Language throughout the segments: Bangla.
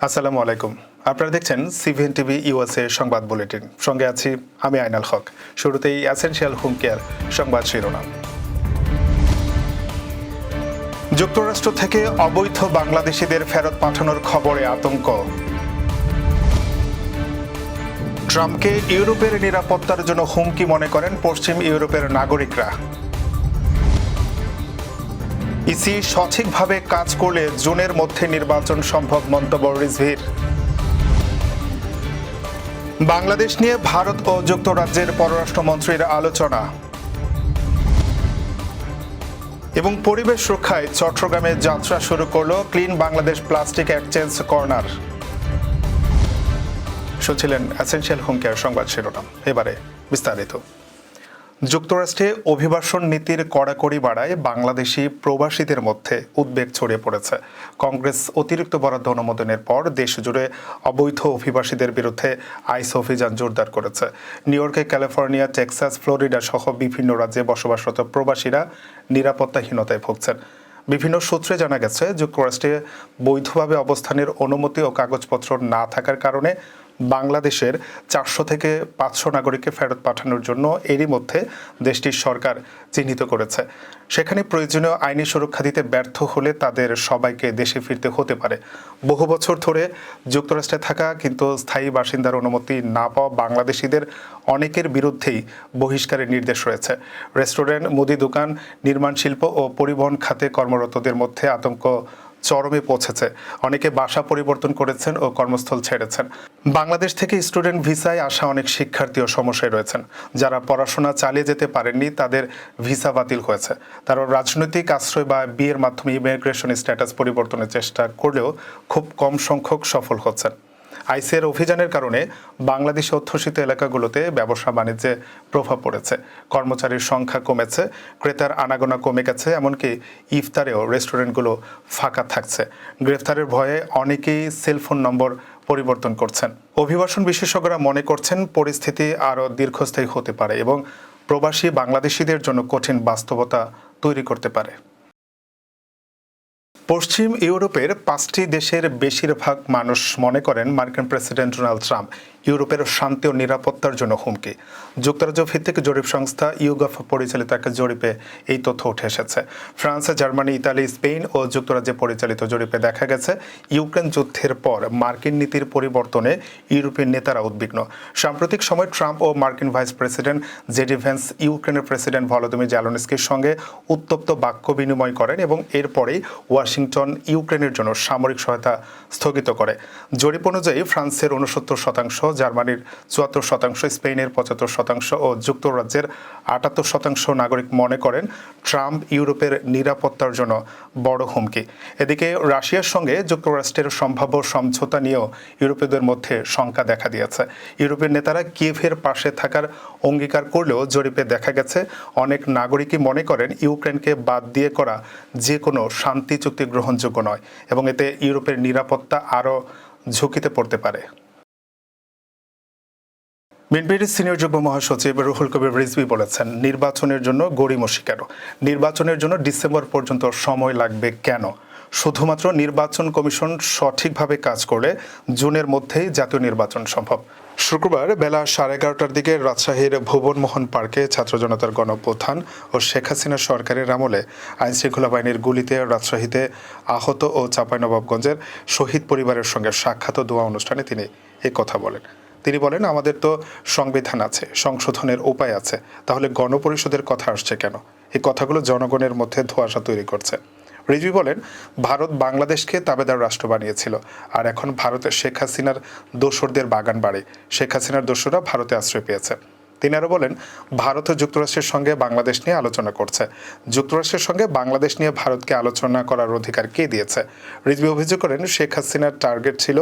আসসালামু আলাইকুম। আপনারা দেখছেন সিভিএন টিভি ইউএসএ সংবাদ বুলেটিন। সঙ্গে আছি আমি আইনাল হক। শুরুতেই এসেনশিয়াল হোম কেয়ার সংবাদ শিরোনাম। যুক্তরাষ্ট্র থেকে অবৈধ বাংলাদেশিদের ফেরত পাঠানোর খবরে আতঙ্ক। ট্রাম্পকে ইউরোপের নিরাপত্তার জন্য হুমকি মনে করেন পশ্চিম ইউরোপের নাগরিকরা। ইসি সঠিকভাবে কাজ করলে জুনের মধ্যে নির্বাচন সম্ভব, মন্তব্য রিজভির। বাংলাদেশ নিয়ে ভারত ও যুক্তরাজ্যের পররাষ্ট্রমন্ত্রীর আলোচনা। এবং পরিবেশ রক্ষায় চট্টগ্রামে যাত্রা শুরু করল clean Bangladesh plastic exchange corner. শুনছিলেন এসেনশিয়াল হোম কেয়ার সংবাদ শিরোনাম। এবারে বিস্তারিত। যুক্তরাষ্ট্রে অভিবাসন নীতির কড়াকড়ি বাড়ায় বাংলাদেশি প্রবাসীদের মধ্যে উদ্বেগ ছড়িয়ে পড়েছে। কংগ্রেস অতিরিক্ত বরাদ্দ অনুমোদনের পর দেশজুড়ে অবৈধ অভিবাসীদের বিরুদ্ধে আইস অভিযান জোরদার করেছে। নিউ ইয়র্কে, ক্যালিফোর্নিয়া, টেক্সাস, ফ্লোরিডা সহ বিভিন্ন রাজ্যে বসবাসরত প্রবাসীরা নিরাপত্তাহীনতায় ভুগছেন। বিভিন্ন সূত্রে জানা গেছে, যুক্তরাষ্ট্রে বৈধভাবে অবস্থানের অনুমতি ও কাগজপত্র না থাকার কারণে বাংলাদেশের 400 থেকে 500 নাগরিককে ফেরত পাঠানোর জন্য এরই মধ্যে দেশটির সরকার চিহ্নিত করেছে। সেখানে প্রয়োজনীয় আইনি সুরক্ষা দিতে ব্যর্থ হলে তাদের সবাইকে দেশে ফিরতে হতে পারে। বহু বছর ধরে যুক্তরাষ্ট্রে থাকা কিন্তু স্থায়ী বাসিন্দার অনুমতি না পাওয়া বাংলাদেশিদের অনেকের বিরুদ্ধেই বহিষ্কারের নির্দেশ রয়েছে। রেস্টুরেন্ট, মুদি দোকান, নির্মাণ শিল্প ও পরিবহন খাতে কর্মরতদের মধ্যে আতঙ্ক চরমে পৌঁছেছে। অনেকে বাসা পরিবর্তন করেছেন ও কর্মস্থল ছেড়েছেন। বাংলাদেশ থেকে স্টুডেন্ট ভিসায় আসা অনেক শিক্ষার্থীও সমস্যায় রয়েছেন। যারা পড়াশোনা চালিয়ে যেতে পারেননি তাদের ভিসা বাতিল হয়েছে। তারা রাজনৈতিক আশ্রয় বা বিয়ের মাধ্যমে ইমিগ্রেশন স্ট্যাটাস পরিবর্তনের চেষ্টা করলেও খুব কম সংখ্যক সফল হচ্ছেন। আইসিএর অভিযানের কারণে বাংলাদেশে অধ্যুষিত এলাকাগুলোতে ব্যবসা বাণিজ্যে প্রভাব পড়েছে। কর্মচারীর সংখ্যা কমেছে, ক্রেতার আনাগোনা কমে গেছে, এমনকি ইফতারেও রেস্টুরেন্টগুলো ফাঁকা থাকছে। গ্রেফতারের ভয়ে অনেকেই সেলফোন নম্বর পরিবর্তন করছেন। অভিবাসন বিশেষজ্ঞরা মনে করছেন পরিস্থিতি আরও দীর্ঘস্থায়ী হতে পারে এবং প্রবাসী বাংলাদেশিদের জন্য কঠিন বাস্তবতা তৈরি করতে পারে। পশ্চিম ইউরোপের 5টি দেশের বেশিরভাগ মানুষ মনে করেন মার্কিন প্রেসিডেন্ট ডোনাল্ড ট্রাম্প ইউরোপের শান্তি ও নিরাপত্তার জন্য হুমকি। যুক্তরাজ্য ভিত্তিক জরিপ সংস্থা ইউগাফ পরিচালিত এক জরিপে এই তথ্য উঠে এসেছে। ফ্রান্স, জার্মানি, ইতালি, স্পেন ও যুক্তরাজ্যে পরিচালিত জরিপে দেখা গেছে, ইউক্রেন যুদ্ধের পর মার্কিন নীতির পরিবর্তনে ইউরোপীয় নেতারা উদ্বিগ্ন। সাম্প্রতিক সময় ট্রাম্প ও মার্কিন ভাইস প্রেসিডেন্ট জেডি ভ্যান্স ইউক্রেনের প্রেসিডেন্ট ভলোদিমির জেলেনস্কির সঙ্গে উত্তপ্ত বাক্য বিনিময় করেন এবং এরপরেই ওয়াশিংটন ইউক্রেনের জন্য সামরিক সহায়তা স্থগিত করে। জরিপ অনুযায়ী ফ্রান্সের 69%, জার্মানির 74%, স্পেনের 75% ও যুক্তরাজ্যের 78% নাগরিক মনে করেন ট্রাম্প ইউরোপের নিরাপত্তার জন্য বড় হুমকি। এদিকে রাশিয়ার সঙ্গে যুক্তরাষ্ট্রের সম্ভাব্য সমঝোতা নিয়েও ইউরোপীয়দের মধ্যে শঙ্কা দেখা দিয়েছে। ইউরোপের নেতারা কিয়েভের পাশে থাকার অঙ্গীকার করলেও জরিপে দেখা গেছে অনেক নাগরিকই মনে করেন ইউক্রেনকে বাদ দিয়ে করা যে কোনো শান্তি চুক্তি গ্রহণযোগ্য নয় এবং এতে ইউরোপের নিরাপত্তা আরও ঝুঁকিতে পড়তে পারে। বিএনপির সিনিয়র যুগ্ম মহাসচিব রুহুল কবির রিজভী বলেছেন, নির্বাচনের জন্য গড়িমসি কেন? নির্বাচনের জন্য ডিসেম্বর পর্যন্ত সময় লাগবে কেন? শুধুমাত্র নির্বাচন কমিশন সঠিকভাবে কাজ করলে জুনের মধ্যেই জাতীয় নির্বাচন সম্ভব। শুক্রবার বেলা 11:30টার দিকে রাজশাহীর ভুবনমোহন পার্কে ছাত্র জনতার গণঅভ্যুত্থান ও শেখ হাসিনা সরকারের আমলে আইনশৃঙ্খলা বাহিনীর গুলিতে রাজশাহীতে আহত ও চাঁপাইনবাবগঞ্জের শহীদ পরিবারের সঙ্গে সাক্ষাৎ ও দোয়া অনুষ্ঠানে তিনি এই কথা বলেন। তিনি বলেন, আমাদের তো সংবিধান আছে, সংশোধনের উপায় আছে, তাহলে গণপরিষদের কথা আসছে কেন? এই কথাগুলো জনগণের মধ্যে ধোঁয়াশা তৈরি করছে। রিজভী বলেন, ভারত বাংলাদেশকে তাবেদার রাষ্ট্র বানিয়েছিল, আর এখন ভারতের শেখ হাসিনার দোসরদের বাগান বাড়ে। শেখ হাসিনার দোসররা ভারতে আশ্রয় পেয়েছে। তিনি আরও বলেন, ভারত ও যুক্তরাষ্ট্রের সঙ্গে বাংলাদেশ নিয়ে আলোচনা করছে। যুক্তরাষ্ট্রের সঙ্গে বাংলাদেশ নিয়ে ভারতকে আলোচনা করার অধিকার কে দিয়েছে? রিজভী অভিযোগ করেন, শেখ হাসিনার টার্গেট ছিল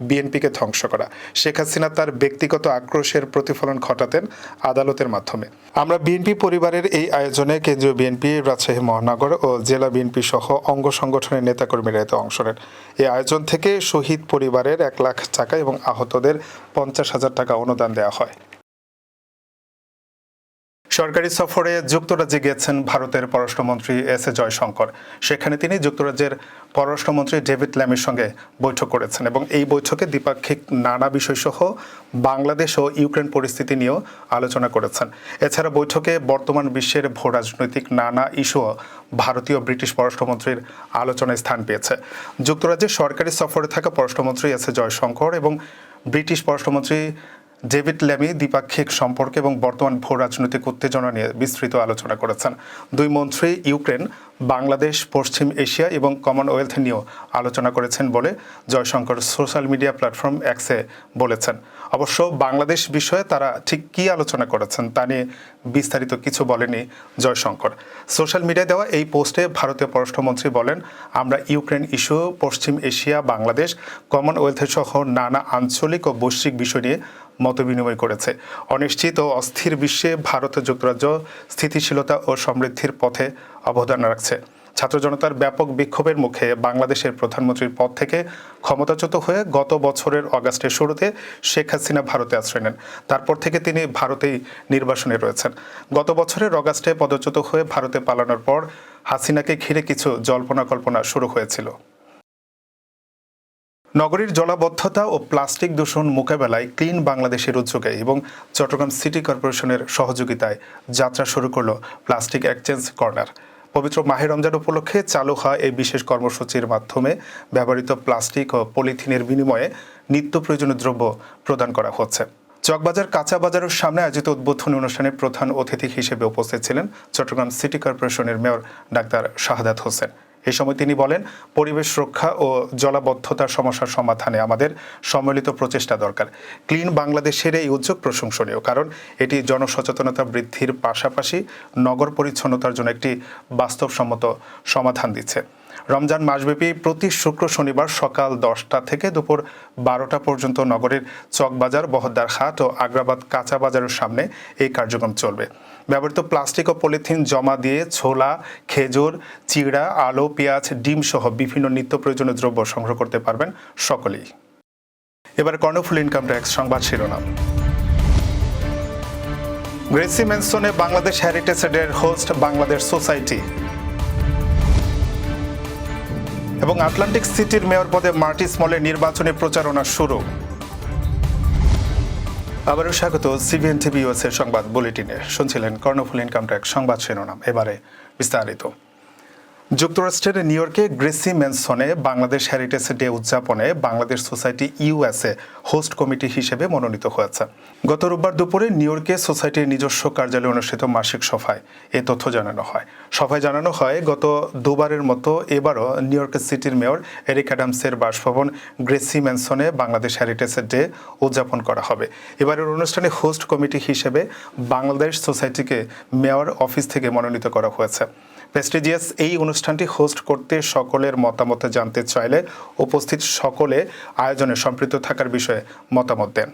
বিএনপিকে ধ্বংস করা। শেখ হাসিনা তার ব্যক্তিগত আক্রোশের প্রতিফলন ঘটাতেন আদালতের মাধ্যমে। আমরা বিএনপি পরিবারের এই আয়োজনে কেন্দ্রীয় বিএনপি, রাজশাহী মহানগর ও জেলা বিএনপি সহ অঙ্গ সংগঠনের নেতাকর্মীরা এতে অংশ নেন। এই আয়োজন থেকে শহীদ পরিবারের 1 লাখ টাকা এবং আহতদের 50,000 টাকা অনুদান দেওয়া হয়। সরকারি সফরে যুক্তরাজ্যে গিয়েছেন ভারতের পররাষ্ট্রমন্ত্রী এস এ জয়শঙ্কর। সেখানে তিনি যুক্তরাজ্যের পররাষ্ট্রমন্ত্রী ডেভিড ল্যামির সঙ্গে বৈঠক করেছেন এবং এই বৈঠকে দ্বিপাক্ষিক নানা বিষয়সহ বাংলাদেশ ও ইউক্রেন পরিস্থিতি নিয়েও আলোচনা করেছেন। এছাড়া বৈঠকে বর্তমান বিশ্বের ভূ রাজনৈতিক নানা ইস্যুও ভারতীয় ব্রিটিশ পররাষ্ট্রমন্ত্রীর আলোচনায় স্থান পেয়েছে। যুক্তরাজ্যে সরকারি সফরে থাকা পররাষ্ট্রমন্ত্রী এস এ জয়শঙ্কর এবং ব্রিটিশ পররাষ্ট্রমন্ত্রী ডেভিড ল্যামি দ্বিপাক্ষিক সম্পর্ক এবং বর্তমান ভূ রাজনৈতিক উত্তেজনা নিয়ে বিস্তৃত আলোচনা করেছেন। দুই মন্ত্রী ইউক্রেন, বাংলাদেশ, পশ্চিম এশিয়া এবং কমনওয়েলথ নিয়েও আলোচনা করেছেন বলে জয়শঙ্কর সোশ্যাল মিডিয়া প্ল্যাটফর্ম এক্সে বলেছেন। অবশ্য বাংলাদেশ বিষয়ে তারা ঠিক কী আলোচনা করেছেন তা নিয়ে বিস্তারিত কিছু বলেনি জয়শঙ্কর। সোশ্যাল মিডিয়ায় দেওয়া এই পোস্টে ভারতীয় পররাষ্ট্রমন্ত্রী বলেন, আমরা ইউক্রেন ইস্যু, পশ্চিম এশিয়া, বাংলাদেশ, কমনওয়েলথ সহ নানা আঞ্চলিক ও বৈশ্বিক বিষয় নিয়ে মতবিনিময় করেছে। অনিশ্চিত ও অস্থির বিশ্বে ভারত ও যুক্তরাজ্য স্থিতিশীলতা ও সমৃদ্ধির পথে অবদান রাখছে। ছাত্র জনতার ব্যাপক বিক্ষোভের মুখে বাংলাদেশের প্রধানমন্ত্রীর পদ থেকে ক্ষমতাচ্যুত হয়ে গত বছরের অগাস্টের শুরুতে শেখ হাসিনা ভারতে আশ্রয় নেন। তারপর থেকে তিনি ভারতেই নির্বাসনে রয়েছেন। গত বছরের অগাস্টে পদচ্যুত হয়ে ভারতে পালানোর পর হাসিনাকে ঘিরে কিছু জল্পনা কল্পনা শুরু হয়েছিল। নগরীর জলাবদ্ধতা ও প্লাস্টিক দূষণ মোকাবেলায় ক্লিন বাংলাদেশের উদ্যোগে এবং চট্টগ্রাম সিটি কর্পোরেশনের সহযোগিতায় যাত্রা শুরু করল প্লাস্টিক এক্সচেঞ্জ কর্নার। পবিত্র মাহে রমজান উপলক্ষে চালু হওয়া এই বিশেষ কর্মসূচির মাধ্যমে ব্যবহৃত প্লাস্টিক ও পলিথিনের বিনিময়ে নিত্য প্রয়োজনীয় দ্রব্য প্রদান করা হচ্ছে। চকবাজার কাঁচা বাজারের সামনে আয়োজিত উদ্বোধনী অনুষ্ঠানে প্রধান অতিথি হিসেবে উপস্থিত ছিলেন চট্টগ্রাম সিটি কর্পোরেশনের মেয়র ডাক্তার শাহাদাত হোসেন। এই সময় তিনি বলেন, পরিবেশ রক্ষা ও জলাবদ্ধতার সমস্যার সমাধানে আমাদের সম্মিলিত প্রচেষ্টা দরকার। ক্লিন বাংলাদেশের এই উদ্যোগ প্রশংসনীয়, কারণ এটি জনসচেতনতা বৃদ্ধির পাশাপাশি নগর পরিচ্ছন্নতার জন্য একটি বাস্তবসম্মত সমাধান দিচ্ছে। রমজান মাসব্যাপী প্রতি শুক্র শনিবার সকাল 10টা থেকে দুপুর 12টা পর্যন্ত নগরের চকবাজার, বহদ্দার হাট ও আগ্রাবাদ কাঁচা বাজারের সামনে এই কার্যক্রম চলবে। ব্যবহৃত প্লাস্টিক ও পলিথিন জমা দিয়ে ছোলা, খেজুর, চিড়া, আলু, পেঁয়াজ, ডিম সহ বিভিন্ন নিত্য প্রয়োজনীয় দ্রব্য সংগ্রহ করতে পারবেন সকলেই। এবার কর্ণফুলী ইনকাম ট্যাক্স সংবাদ শিরোনাম। গ্রেসি ম্যানসনে বাংলাদেশ হেরিটেজ ডের হোস্ট বাংলাদেশ সোসাইটি এবং আটলান্টিক সিটির মেয়র পদে মার্টি স্মলের নির্বাচনী প্রচারণা শুরু। আবারও স্বাগত সিবিএন টিভি ইউএসএ সংবাদ বুলেটিনে। শুনছিলেন কর্ণফুলী ইনকাম ট্যাক্স সংবাদ শিরোনাম। এবারে বিস্তারিত। যুক্তরাষ্ট্রের নিউ ইয়র্কে গ্রেসি ম্যানসনে বাংলাদেশ হেরিটেজ ডে উদযাপনে Bangladesh society USA host committee হিসেবে মনোনীত হয়েছে। গত রোববার দুপুরে নিউ ইয়র্কে সোসাইটির নিজস্ব কার্যালয়ে অনুষ্ঠিত মাসিক সভায় এ তথ্য জানানো হয়। সভায় জানানো হয়, গত দুবারের মতো এবারও নিউ ইয়র্ক সিটির মেয়র এরিক অ্যাডামসের বাসভবন গ্রেসি ম্যানসনে বাংলাদেশ হেরিটেজ ডে উদযাপন করা হবে। এবারের অনুষ্ঠানে হোস্ট কমিটি হিসেবে বাংলাদেশ সোসাইটিকে মেয়র অফিস থেকে মনোনীত করা হয়েছে। প্রেস্টিজিয়াস এই অনুষ্ঠানটি হোস্ট করতে সকলের মতামত জানতে চাইলে উপস্থিত সকলে আয়োজনে সম্পৃক্ত থাকার বিষয়ে মতামত দেন।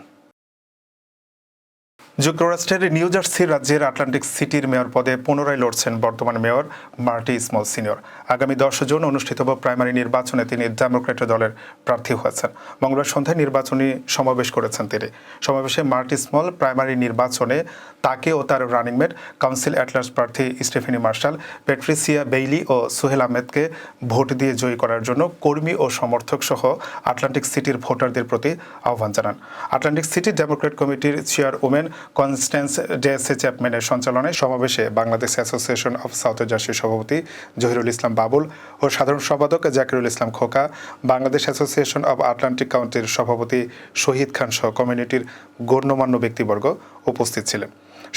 যুক্তরাষ্ট্রের নিউ জার্সি রাজ্যের আটলান্টিক সিটির মেয়র পদে পুনরায় লড়ছেন বর্তমান মেয়র মার্টি স্মল সিনিয়র। আগামী 10 জুন অনুষ্ঠিতব্য প্রাইমারি নির্বাচনে তিনি ডেমোক্র্যাট দলের প্রার্থী হয়েছেন। মঙ্গলবার সন্ধ্যায় নির্বাচনী সমাবেশ করেছেন তিনি। সমাবেশে মার্টি স্মল প্রাইমারি নির্বাচনে তাকে ও তার রানিংমেট কাউন্সিল অ্যাটলার্স প্রার্থী স্টেফেনি মার্শাল, প্যাট্রিসিয়া বেইলি ও সোহেল আহমেদকে ভোট দিয়ে জয়ী করার জন্য কর্মী ও সমর্থক সহ আটলান্টিক সিটির ভোটারদের প্রতি আহ্বান জানান। আটলান্টিক সিটি ডেমোক্র্যাট কমিটির চেয়ারওম্যান কনস্ট্যান্স ডেসে চ্যাপম্যানের সঞ্চালনায় সমাবেশে বাংলাদেশ অ্যাসোসিয়েশন অফ সাউথ জার্সির সভাপতি জহিরুল ইসলাম বাবুল ও সাধারণ সম্পাদক জাকিরুল ইসলাম খোকা, বাংলাদেশ অ্যাসোসিয়েশন অব আটলান্টিক কাউন্টির সভাপতি শহীদ খান সহ কমিউনিটির গণ্যমান্য ব্যক্তিবর্গ উপস্থিত ছিলেন।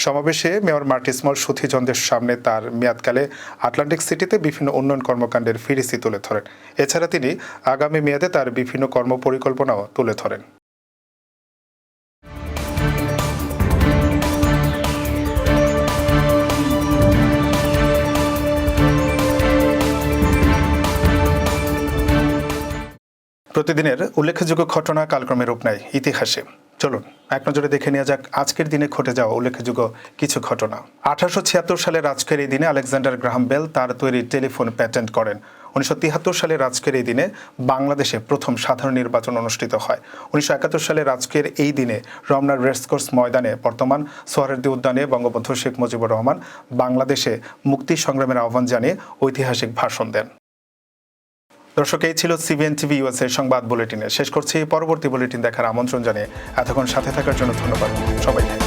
সমাবেশে মেয়র মার্টি স্মল সুধীজনদের সামনে তার মেয়াদকালে আটলান্টিক সিটিতে বিভিন্ন উন্নয়ন কর্মকাণ্ডের ফিরিস্তি তুলে ধরেন। এছাড়া তিনি আগামী মেয়াদে তার বিভিন্ন কর্মপরিকল্পনাও তুলে ধরেন। প্রতিদিনের উল্লেখযোগ্য ঘটনা কালক্রমে রূপ নেয় ইতিহাসে। চলুন এক নজরে দেখে নেওয়া যাক আজকের দিনে ঘটে যাওয়া উল্লেখযোগ্য কিছু ঘটনা। 1876 সালের আজকের এই দিনে আলেকজান্ডার গ্রাহাম বেল তার তৈরি টেলিফোন প্যাটেন্ট করেন। 1973 সালের আজকের এই দিনে বাংলাদেশে প্রথম সাধারণ নির্বাচন অনুষ্ঠিত হয়। 1971 সালের আজকের এই দিনে রমনার রেসকোর্স ময়দানে বর্তমান সোহরাওয়ার্দী উদ্যানে বঙ্গবন্ধু শেখ মুজিবুর রহমান বাংলাদেশে মুক্তি সংগ্রামের আহ্বান জানিয়ে ঐতিহাসিক ভাষণ দেন। দর্শক, এই ছিল সিবিএন টিভি ইউএসএ সংবাদ বুলেটিনে। শেষ করছি, পরবর্তী বুলেটিন দেখার আমন্ত্রণ জানিয়ে এতক্ষণ সাথে থাকার জন্য ধন্যবাদ সবাইকে।